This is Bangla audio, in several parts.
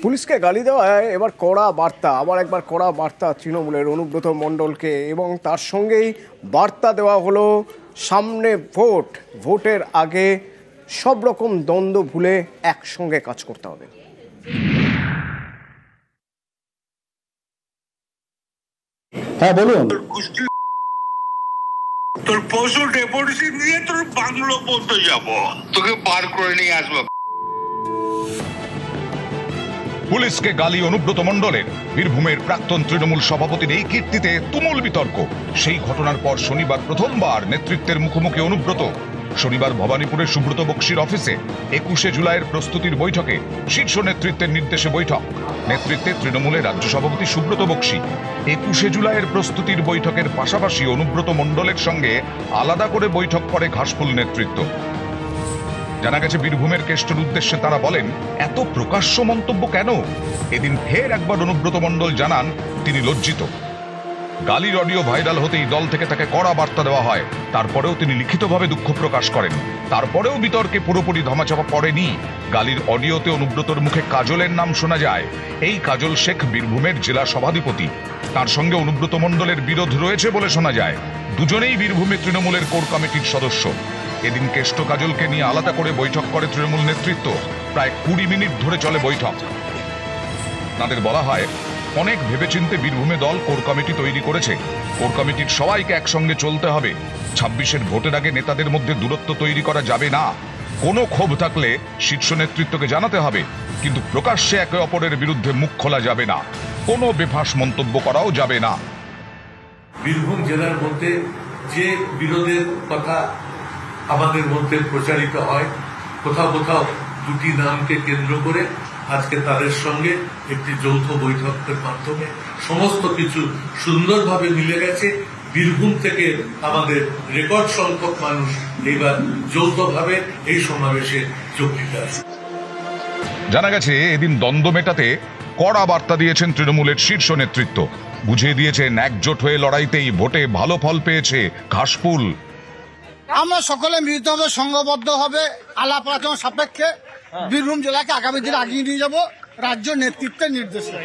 পুলিশকে গালি দেওয়ায় এবার কড়া বার্তা, আবার একবার কড়া বার্তা তৃণমূলের অনুব্রত মণ্ডলকে, এবং তার সঙ্গেই বার্তা দেওয়া হলো সামনে ভোট, ভোটের আগে সব রকম দ্বন্দ্ব ভুলে একসঙ্গে কাজ করতে হবে। হ্যাঁ বলুন। তোর পশু ডেপুটেশন নিয়ে তোর বাংলো পড়তে যাবো, তোকে পার করে নিয়ে আসবো। পুলিশকে গালি অনুব্রত মণ্ডলের। বীরভূমের প্রাক্তন তৃণমূল সভাপতির এই কীর্তিতে তুমুল বিতর্ক। সেই ঘটনার পর শনিবার প্রথমবার নেতৃত্বের মুখোমুখি অনুব্রত। শনিবার ভবানীপুরের সুব্রত বক্সির অফিসে 21শে জুলাইয়ের প্রস্তুতির বৈঠকে শীর্ষ নেতৃত্বের নির্দেশে বৈঠক। নেতৃত্বে তৃণমূলের রাজ্য সভাপতি সুব্রত বক্সি। 21শে জুলাইয়ের প্রস্তুতির বৈঠকের পাশাপাশি অনুব্রত মণ্ডলের সঙ্গে আলাদা করে বৈঠক করে ঘাসফুল নেতৃত্ব। জানা গেছে, বীরভূমের কেষ্টর উদ্দেশ্যে তারা বলেন, এত প্রকাশ্য মন্তব্য কেন? এদিন ফের একবার অনুব্রত মণ্ডল জানান তিনি লজ্জিত। গালির অডিও ভাইরাল হতেই দল থেকে তাকে কড়া বার্তা দেওয়া হয়। তারপরেও তিনি লিখিতভাবে দুঃখ প্রকাশ করেন। তারপরেও বিতর্কে পুরোপুরি ধামাচাপা পড়েনি। গালির অডিওতে অনুব্রতর মুখে কাজলের নাম শোনা যায়। এই কাজল শেখ বীরভূমের জেলা সভাধিপতি। তার সঙ্গে অনুব্রত মণ্ডলের বিরোধ রয়েছে বলে শোনা যায়। দুজনেই বীরভূমে তৃণমূলের কোর কমিটির সদস্য। এদিন কেষ্ট কাজলকে নিয়ে আলাদা করে বৈঠক করে তৃণমূল নেতৃত্ব। প্রায় 20 মিনিট ধরে চলে বৈঠক। তাদের বলা হয়, অনেক ভেবেচিন্তে বীরভূমে দল কোর কমিটি তৈরি করেছে। কোর কমিটির সবাইকে একসঙ্গে চলতে হবে। 26-এর ভোটের আগে নেতাদের মধ্যে দূরত্ব তৈরি করা যাবে না। কোনো ক্ষোভ থাকলে শীর্ষ নেতৃত্বকে জানাতে হবে, কিন্তু প্রকাশ্যে একে অপরের বিরুদ্ধে মুখ খোলা যাবে না। কোনো বেফাঁস মন্তব্য করাও যাবে না। বীরভূম জেলার মধ্যে যে বিরোধের কথা আমাদের মধ্যে প্রচারিত হয়, কোথাও কোথাও দুটি নামকে কেন্দ্র করে আজকে তাদের সঙ্গে একটি যৌথ বৈঠকের মাধ্যমে সমস্ত কিছু সুন্দরভাবে মিলে গেছে। বীরভূম থেকে আমাদের রেকর্ড সংখ্যক মানুষ এবার যৌথভাবে এই সমাবেশে যোগ দিতে আসে। জানা গেছে, এদিন দ্বন্দ্ব মেটাতে কড়া বার্তা দিয়েছেন তৃণমূলের শীর্ষ নেতৃত্ব। বুঝিয়ে দিয়েছেন, একজোট হয়ে লড়াইতেই ভোটে ভালো ফল পেয়েছে ঘাসফুল। আমরা সকলে মিলিতভাবে সংঘবদ্ধ হবে আলাপ আলোচনা সাপেক্ষে বীরভূম জেলাকে আগামী দিনে এগিয়ে নিয়ে যাব রাজ্য নেতৃত্বের নির্দেশে।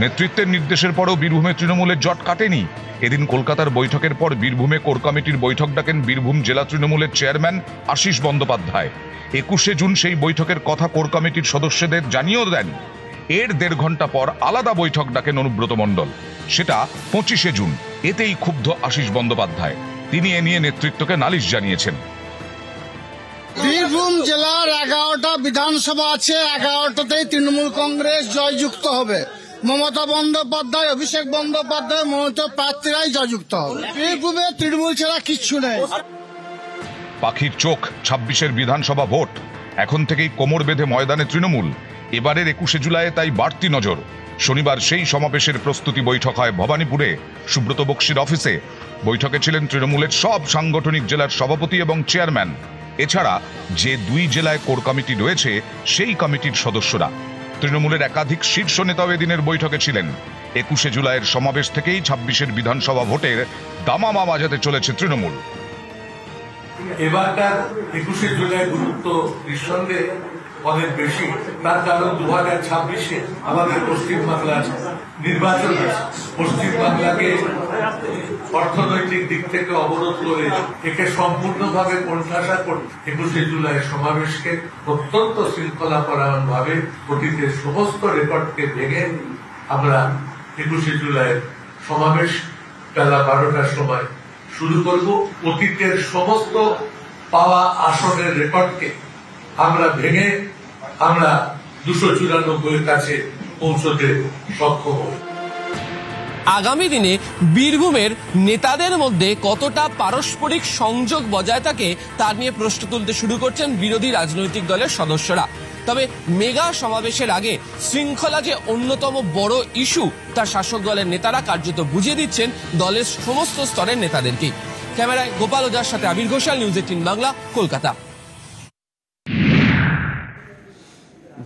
নেতৃত্বের নির্দেশের পরেও বীরভূমে তৃণমূলের জট কাটেনি। এদিন কলকাতার বৈঠকের পর বীরভূমে কোর কমিটির বৈঠক ডাকেন বীরভূম জেলা তৃণমূলের চেয়ারম্যান আশিস বন্দ্যোপাধ্যায়। 21শে জুন সেই বৈঠকের কথা কোর কমিটির সদস্যদের জানিয়েও দেন। এর 1.5 ঘন্টা পর আলাদা বৈঠক ডাকেন অনুব্রত মণ্ডল। সেটা 25শে জুন। এতেই ক্ষুব্ধ আশিস বন্দ্যোপাধ্যায়। তিনি এ নিয়ে নেতৃত্বকে নালিশ জানিয়েছেন। বীরভূম জেলার 11টা বিধানসভা আছে, 11টাতেই তৃণমূল কংগ্রেস জয়যুক্ত হবে। মমতা বন্দ্যোপাধ্যায়, অভিষেক বন্দ্যোপাধ্যায় মনোনীত প্রার্থীরাই জয়যুক্ত হবে। বীরভূমে তৃণমূল ছাড়া কিচ্ছু নেই। পাখির চোখ 26-এর বিধানসভা ভোট। এখন থেকেই কোমর বেঁধে ময়দানে তৃণমূল। এবারের 21শে জুলাই তাই বাড়তি নজর। শনিবার সেই সমাবেশের প্রস্তুতি বৈঠক হয় ভবানীপুরে সুব্রত বক্সির অফিসে। বৈঠকে ছিলেন তৃণমূলের সব সাংগঠনিক জেলার সভাপতি এবং চেয়ারম্যান। এছাড়া যে 2 জেলায় কোর কমিটি রয়েছে সেই কমিটির সদস্যরা। তৃণমূলের একাধিক শীর্ষ নেতাও এদিনের বৈঠকে ছিলেন। 21শে জুলাইয়ের সমাবেশ থেকেই 26-এর বিধানসভা ভোটের দামামা বাজাতে চলেছে তৃণমূল। এবারকার 21শে জুলাই গুরুত্ব নিঃসন্দেহে অনেক বেশি। তার কারণ 2026-এ আমাদের পশ্চিমবাংলার নির্বাচন আছে। পশ্চিমবাংলাকে অর্থনৈতিক দিক থেকে অবরোধ করে একে সম্পূর্ণভাবে কোণঠাসা করে 21শে জুলাই সমাবেশকে অত্যন্ত শৃঙ্খলাপরায়ণ ভাবে অতীতের সমস্ত রেকর্ডকে ভেঙে আমরা 21শে জুলাই সমাবেশ বেলা 12টার সময় শুরু করব। অতীতের সমস্ত পাওয়া আসনের রেকর্ডকে আমরা ভেঙে আমরা 294-এর কাছে পৌঁছতে সক্ষম হব। আগামী দিনে বীরভূমের নেতাদের মধ্যে কতটা পারস্পরিক সংযোগ বজায় থাকে তা নিয়ে প্রশ্ন তুলতে শুরু করছেন বিরোধী রাজনৈতিক দলের সদস্যরা। তবে মেগা সমাবেশের আগে শৃঙ্খলা যে অন্যতম বড় ইস্যু তা শাসক দলের নেতারা কার্যত বুঝিয়ে দিচ্ছেন দলের সমস্ত স্তরের নেতাদেরকে। ক্যামেরায় গোপাল ওঝার সাথে আবির ঘোষাল, নিউজ 18 বাংলা, কলকাতা।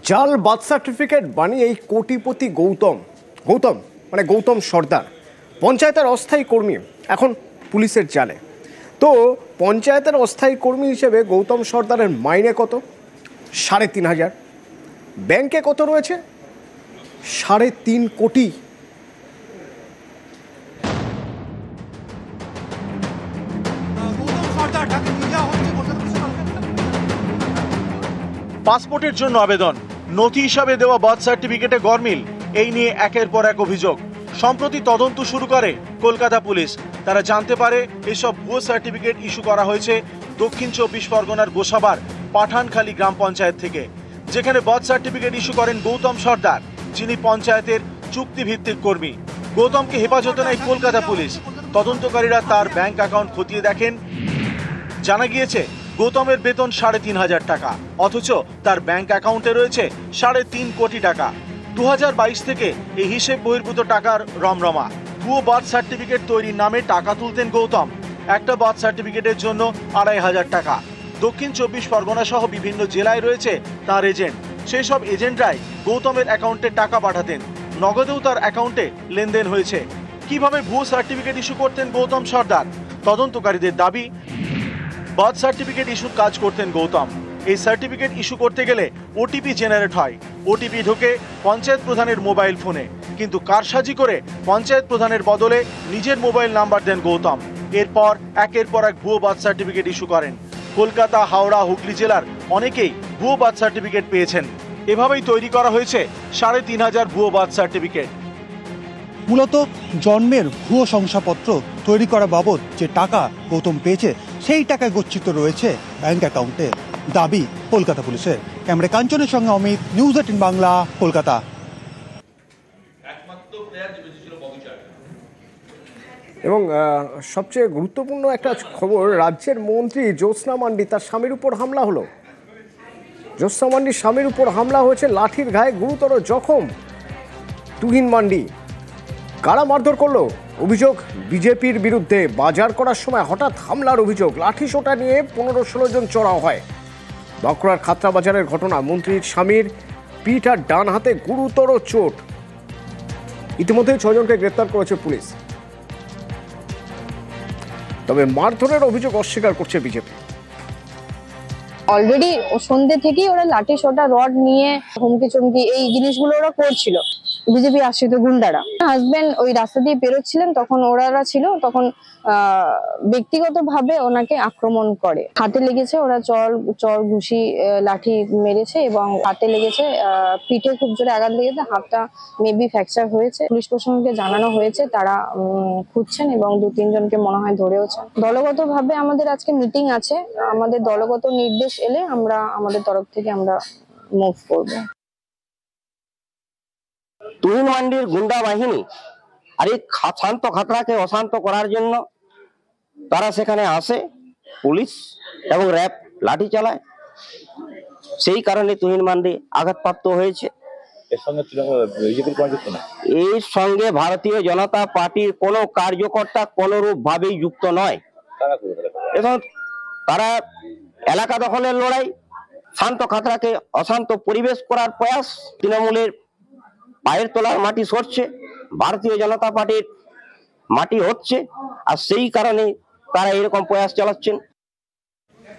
জাল বার্থ সার্টিফিকেট বানিয়ে এই কোটিপতি গৌতম সর্দার পঞ্চায়েতের অস্থায়ী কর্মী এখন পুলিশের জালে। তো পঞ্চায়েতের অস্থায়ী কর্মী হিসেবে গৌতম সর্দারের মাইনে কত? 3,500। ব্যাংকে কত রয়েছে? 3.5 কোটি। পাসপোর্টের জন্য আবেদন, নথি হিসাবে দেওয়া বার্থ সার্টিফিকেটে গরমিল, এই নিয়ে একের পর এক অভিযোগ। সম্প্রতি তদন্ত শুরু করে কলকাতা পুলিশ। তারা জানতে পারে এসব ভুয়ো সার্টিফিকেট ইস্যু করা হয়েছে দক্ষিণ 24 পরগনার গোসাবার পাঠানখালী গ্রাম পঞ্চায়েত থেকে, যেখানে বার্থ সার্টিফিকেট ইস্যু করেন গৌতম সর্দার, যিনি পঞ্চায়েতের চুক্তিভিত্তিক কর্মী। গৌতমকে হেফাজতে নেয় কলকাতা পুলিশ। তদন্তকারীরা তার ব্যাংক অ্যাকাউন্ট খতিয়ে দেখেন। জানা গিয়েছে গৌতমের বেতন 3,500 টাকা, অথচ তার ব্যাংক অ্যাকাউন্টে রয়েছে 3.5 কোটি টাকা। 2022 থেকে এই হিসেব বহির্ভূত টাকার রমরমা। ভুয়ো বার্থ সার্টিফিকেট তৈরির নামে টাকা তুলতেন গৌতম। একটা বার্থ সার্টিফিকেটের জন্য 2,500 টাকা। দক্ষিণ 24 পরগনা সহ বিভিন্ন জেলায় রয়েছে তার এজেন্ট। সেই সব এজেন্টরাই গৌতমের অ্যাকাউন্টে টাকা পাঠাতেন। নগদেও তার অ্যাকাউন্টে লেনদেন হয়েছে। কিভাবে ভুয়ো সার্টিফিকেট ইস্যু করতেন গৌতম সর্দার? তদন্তকারীদের দাবি, বার্থ সার্টিফিকেট ইস্যুর কাজ করতেন গৌতম। এই সার্টিফিকেট ইস্যু করতে গেলে ওটিপি জেনারেট হয়। ওটিপি ঢোকে পঞ্চায়েত প্রধানের মোবাইল ফোনে, কিন্তু কারসাজি করে পঞ্চায়েত প্রধানের বদলে নিজের মোবাইল নাম্বার দেন গৌতম। এরপর একের পর এক ভুয়ো বার্থ সার্টিফিকেট ইস্যু করেন। কলকাতা, হাওড়া, হুগলি জেলার অনেকেই ভুয়ো বার্থ সার্টিফিকেট পেয়েছেন। এভাবেই তৈরি করা হয়েছে 3,500 ভুয়ো বার্থ সার্টিফিকেট। মূলত জন্মের ভুয়ো শংসাপত্র তৈরি করা বাবদ যে টাকা গৌতম পেয়েছে, সেই টাকায় গচ্ছিত রয়েছে ব্যাংক অ্যাকাউন্টে, দাবি কলকাতা পুলিশের। ক্যামেরা কাঞ্চনের সঙ্গে অমিত, নিউজ 18 বাংলা, কলকাতা। এবং সবচেয়ে গুরুত্বপূর্ণ একটা খবর, রাজ্যের মন্ত্রী জ্যোৎস্না মান্ডি, তার স্বামীর উপর হামলা হলো। জ্যোৎস্না মান্ডির স্বামীর উপর হামলা হয়েছে, লাঠির ঘায়ে গুরুতর জখম তুহিন মান্ডি। কারা মারধর করলো? অভিযোগ বিজেপির বিরুদ্ধে। বাজার করার সময় হঠাৎ হামলার অভিযোগ। লাঠি সোটা নিয়ে 15-16 জন চড়াও হয়। বাঁকুড়ার খাতড়া বাজারের ঘটনা। মন্ত্রীর স্বামীর পিঠ আর ডান হাতে গুরুতর চোট। ইতিমধ্যেই 6 জনকে গ্রেপ্তার করেছে পুলিশ। তবে মারধরের অভিযোগ অস্বীকার করছে বিজেপি। অলরেডি সন্ধ্যে থেকেই ওরা লাঠি সোটা রড নিয়ে হুমকি চমকি এই জিনিসগুলো ওরা করছিল, বিজেপি আশ্রিত গুন্ডারা। হাজবেন্ড ওই রাস্তা দিয়ে বেরোচ্ছিলেন, তখন ওরা ছিল, তখন ব্যক্তিগতভাবে ওনাকে আক্রমণ করে। হাতে লেগেছে, ওরা চর ঘুষি লাঠি মেরেছে এবং হাতে লেগেছে, পিঠে খুব জোরে আঘাত লেগেছে, হাতটা মেবি ফ্র্যাকচার হয়েছে। পুলিশ প্রশাসনকে জানানো হয়েছে, তারা খুঁজছেন এবং 2-3 জনকে মনে হয় ধরেওছেন। দলগতভাবে আমাদের আজকে মিটিং আছে, আমাদের দলগত নির্দেশ এলে আমরা আমাদের তরফ থেকে আমরা মুভ করবো। তুহিন মান্ডির গুন্ডা বাহিনী আর এই শান্ত খাতড়াকে অশান্ত করার জন্য তারা সেখানে আসে, পুলিশ এবং র্যাব লাঠি চালায়। সেই কারণে তুহিন মান্ডি আঘাতপ্রাপ্ত হয়েছে। এর সঙ্গে ভারতীয় জনতা পার্টির কোনো কার্যকর্তা কোনরূপ ভাবেই যুক্ত নয়। এবং তারা এলাকা দখলের লড়াই, শান্ত খাতড়াকে অশান্ত পরিবেশ করার প্রয়াস। তৃণমূলের পায়ের তলার মাটি সরছে, ভারতীয় জনতা পার্টির মাটি হচ্ছে, আর সেই কারণে তারা এরকম প্রয়াস চালাচ্ছেন।